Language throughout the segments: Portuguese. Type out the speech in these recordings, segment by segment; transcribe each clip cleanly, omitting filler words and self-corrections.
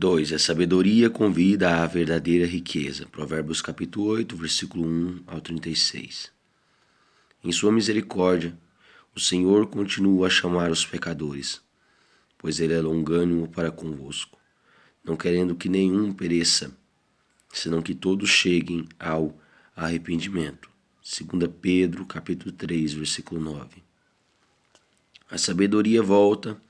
2. A sabedoria convida à verdadeira riqueza. Provérbios capítulo 8, versículo 1 ao 36. Em sua misericórdia, o Senhor continua a chamar os pecadores, pois ele é longânimo para convosco, não querendo que nenhum pereça, senão que todos cheguem ao arrependimento. 2 Pedro capítulo 3, versículo 9. A sabedoria volta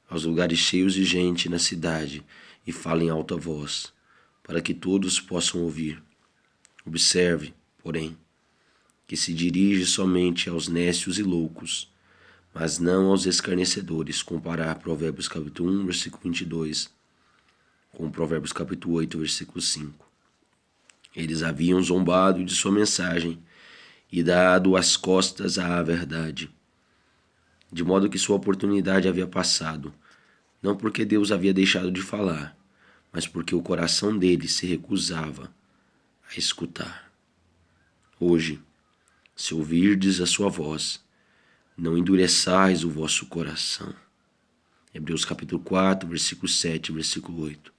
aos lugares cheios de gente na cidade e fala em alta voz, para que todos possam ouvir. Observe, porém, que se dirige somente aos nécios e loucos, mas não aos escarnecedores. Comparar Provérbios capítulo 1, versículo 22, com Provérbios capítulo 8, versículo 5. Eles haviam zombado de sua mensagem e dado as costas à verdade, de modo que sua oportunidade havia passado, não porque Deus havia deixado de falar, mas porque o coração deles se recusava a escutar. Hoje, se ouvirdes a sua voz, não endureçais o vosso coração. Hebreus capítulo 4, versículo 7, versículo 8.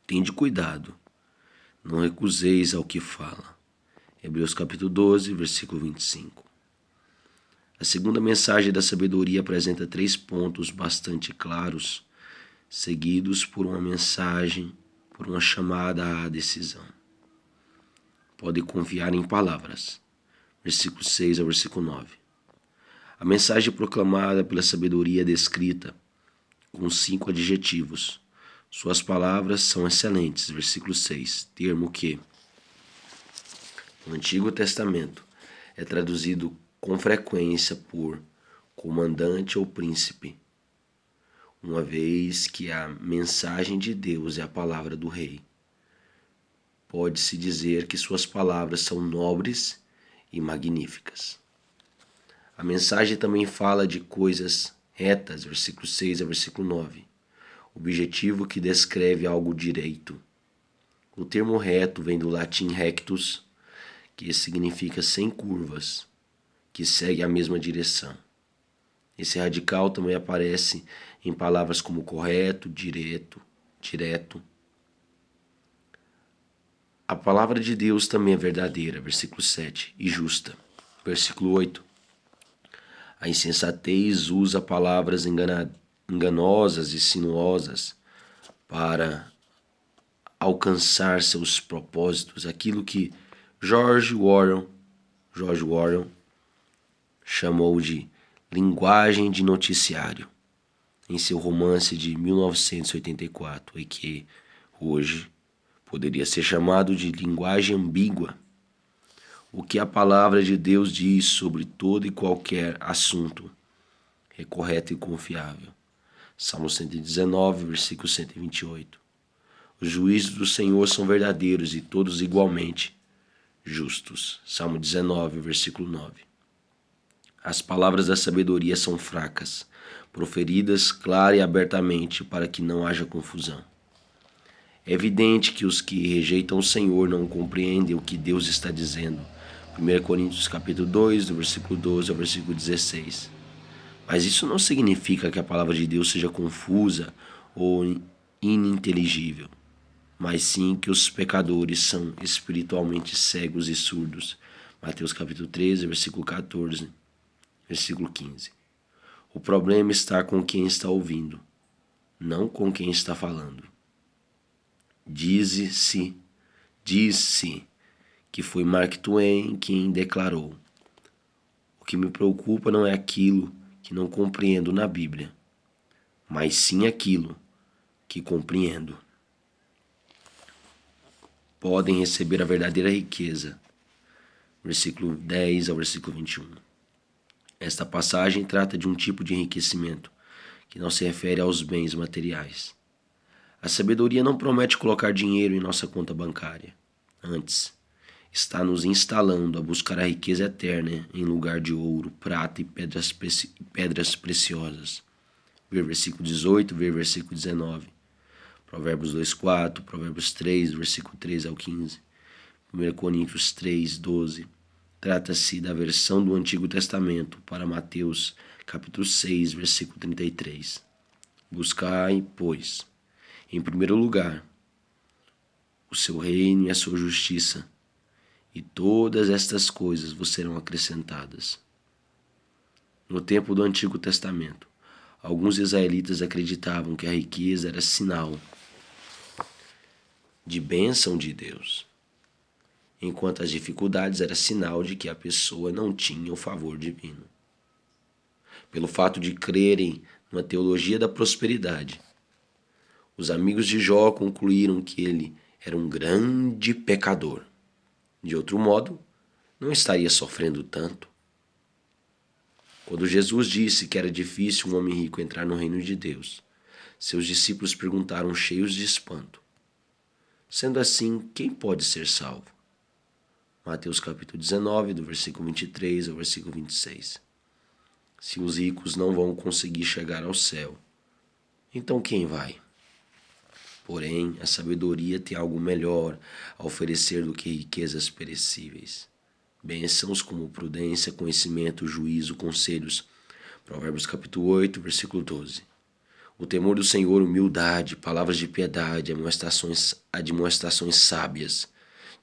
Tende cuidado, não recuseis ao que fala. Hebreus capítulo 12, versículo 25. A segunda mensagem da sabedoria apresenta 3 pontos bastante claros, seguidos por uma mensagem, por uma chamada à decisão. Pode confiar em palavras. Versículo 6 ao versículo 9. A mensagem proclamada pela sabedoria é descrita com 5 adjetivos. Suas palavras são excelentes. Versículo 6, termo que no Antigo Testamento é traduzido com frequência por comandante ou príncipe, uma vez que a mensagem de Deus é a palavra do rei. Pode-se dizer que suas palavras são nobres e magníficas. A mensagem também fala de coisas retas, versículo 6 a versículo 9, objetivo que descreve algo direito. O termo reto vem do latim rectus, que significa sem curvas, que segue a mesma direção. Esse radical também aparece em palavras como correto, direto. A palavra de Deus também é verdadeira, versículo 7, e justa. Versículo 8. A insensatez usa palavras enganosas e sinuosas para alcançar seus propósitos, aquilo que George Orwell chamou de linguagem de noticiário em seu romance de 1984, e que hoje poderia ser chamado de linguagem ambígua. O que a palavra de Deus diz sobre todo e qualquer assunto é correto e confiável. Salmo 119, versículo 128. Os juízos do Senhor são verdadeiros e todos igualmente justos. Salmo 19, versículo 9. As palavras da sabedoria são fracas, proferidas clara e abertamente para que não haja confusão. É evidente que os que rejeitam o Senhor não compreendem o que Deus está dizendo. 1 Coríntios capítulo 2, do versículo 12 ao versículo 16. Mas isso não significa que a palavra de Deus seja confusa ou ininteligível, mas sim que os pecadores são espiritualmente cegos e surdos. Mateus capítulo 13, versículo 14. Versículo 15. O problema está com quem está ouvindo, não com quem está falando. Diz-se que foi Mark Twain quem declarou: o que me preocupa não é aquilo que não compreendo na Bíblia, mas sim aquilo que compreendo. Podem receber a verdadeira riqueza. Versículo 10 ao versículo 21. Esta passagem trata de um tipo de enriquecimento que não se refere aos bens materiais. A sabedoria não promete colocar dinheiro em nossa conta bancária. Antes, está nos instalando a buscar a riqueza eterna em lugar de ouro, prata e pedras preciosas. Ver versículo 18, ver versículo 19. Provérbios 2:4, Provérbios 3, versículo 13 ao 15. 1 Coríntios 3, 12. Trata-se da versão do Antigo Testamento para Mateus capítulo 6, versículo 33. Buscai, pois, Em primeiro lugar, o seu reino e a sua justiça, e todas estas coisas vos serão acrescentadas. No tempo do Antigo Testamento, alguns israelitas acreditavam que a riqueza era sinal de bênção de Deus, enquanto as dificuldades eram sinal de que a pessoa não tinha o favor divino. Pelo fato de crerem numa teologia da prosperidade, os amigos de Jó concluíram que ele era um grande pecador. De outro modo, não estaria sofrendo tanto. Quando Jesus disse que era difícil um homem rico entrar no reino de Deus, seus discípulos perguntaram cheios de espanto: sendo assim, quem pode ser salvo? Mateus capítulo 19, do versículo 23 ao versículo 26. Se os ricos não vão conseguir chegar ao céu, então quem vai? Porém, a sabedoria tem algo melhor a oferecer do que riquezas perecíveis. Bênçãos como prudência, conhecimento, juízo, conselhos. Provérbios capítulo 8, versículo 12. O temor do Senhor, humildade, palavras de piedade, admoestações sábias,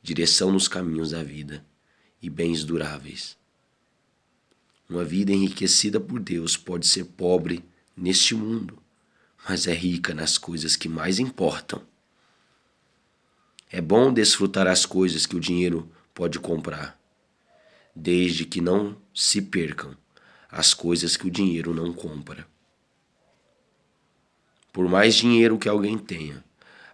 direção nos caminhos da vida e bens duráveis. Uma vida enriquecida por Deus pode ser pobre neste mundo, mas é rica nas coisas que mais importam. É bom desfrutar as coisas que o dinheiro pode comprar, desde que não se percam as coisas que o dinheiro não compra. Por mais dinheiro que alguém tenha,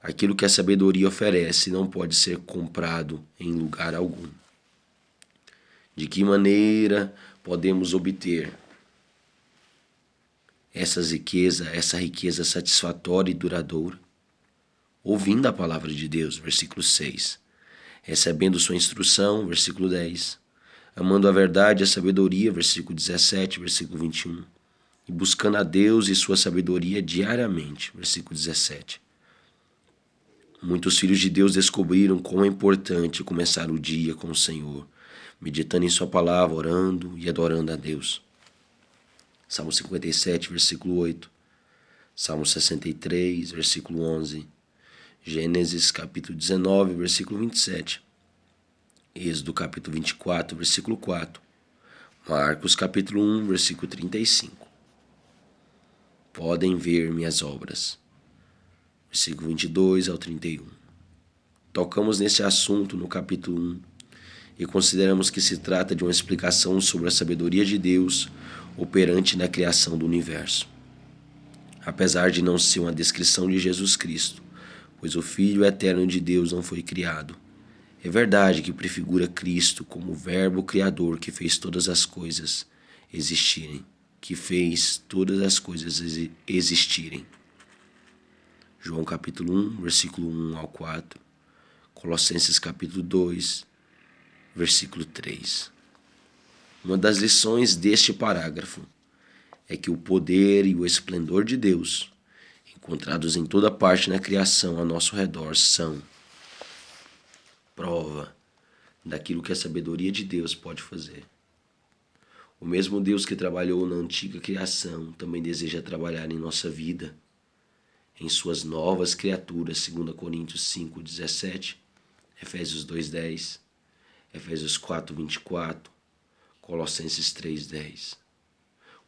aquilo que a sabedoria oferece não pode ser comprado em lugar algum. De que maneira podemos obter essa riqueza satisfatória e duradoura? Ouvindo a palavra de Deus, versículo 6. Recebendo sua instrução, versículo 10. Amando a verdade e a sabedoria, versículo 17, versículo 21. E buscando a Deus e sua sabedoria diariamente, versículo 17. Muitos filhos de Deus descobriram como é importante começar o dia com o Senhor, meditando em sua palavra, orando e adorando a Deus. Salmo 57, versículo 8. Salmo 63, versículo 11. Gênesis capítulo 19, versículo 27. Êxodo capítulo 24, versículo 4. Marcos capítulo 1, versículo 35. Podem ver minhas obras. Versículo 22 ao 31. Tocamos nesse assunto no capítulo 1 e consideramos que se trata de uma explicação sobre a sabedoria de Deus operante na criação do universo. Apesar de não ser uma descrição de Jesus Cristo, pois o Filho eterno de Deus não foi criado, é verdade que prefigura Cristo como o Verbo Criador que fez todas as coisas existirem, João capítulo 1, versículo 1 ao 4, Colossenses capítulo 2, versículo 3. Uma das lições deste parágrafo é que o poder e o esplendor de Deus, encontrados em toda parte na criação ao nosso redor, são prova daquilo que a sabedoria de Deus pode fazer. O mesmo Deus que trabalhou na antiga criação também deseja trabalhar em nossa vida, em suas novas criaturas, 2 Coríntios 5, 17, Efésios 2, 10, Efésios 4, 24, Colossenses 3, 10.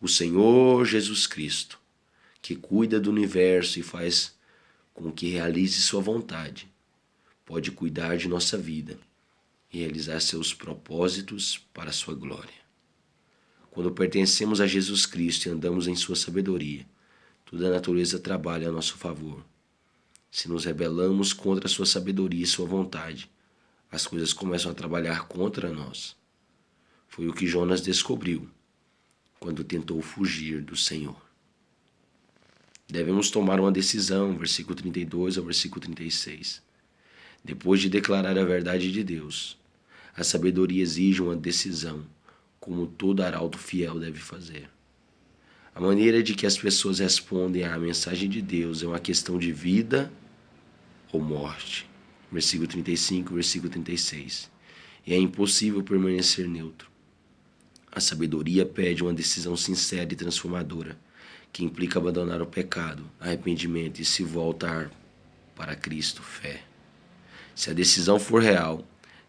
O Senhor Jesus Cristo, que cuida do universo e faz com que realize sua vontade, pode cuidar de nossa vida e realizar seus propósitos para a sua glória. Quando pertencemos a Jesus Cristo e andamos em sua sabedoria, toda a natureza trabalha a nosso favor. Se nos rebelamos contra a sua sabedoria e sua vontade, as coisas começam a trabalhar contra nós. Foi o que Jonas descobriu quando tentou fugir do Senhor. Devemos tomar uma decisão, versículo 32 ao versículo 36. Depois de declarar a verdade de Deus, a sabedoria exige uma decisão, como todo arauto fiel deve fazer. A maneira de que as pessoas respondem à mensagem de Deus é uma questão de vida ou morte. Versículo 35, versículo 36. E é impossível permanecer neutro. A sabedoria pede uma decisão sincera e transformadora, que implica abandonar o pecado, arrependimento e se voltar para Cristo, fé. Se a decisão for real,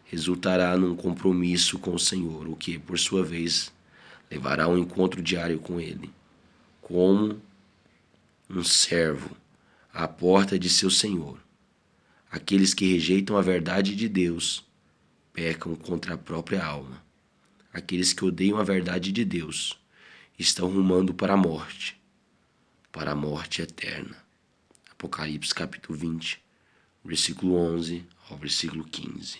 resultará num compromisso com o Senhor, o que, por sua vez, levará a um encontro diário com Ele, como um servo à porta de seu Senhor. Aqueles que rejeitam a verdade de Deus pecam contra a própria alma. Aqueles que odeiam a verdade de Deus estão rumando para a morte eterna. Apocalipse capítulo 20, versículo 11 ao versículo 15.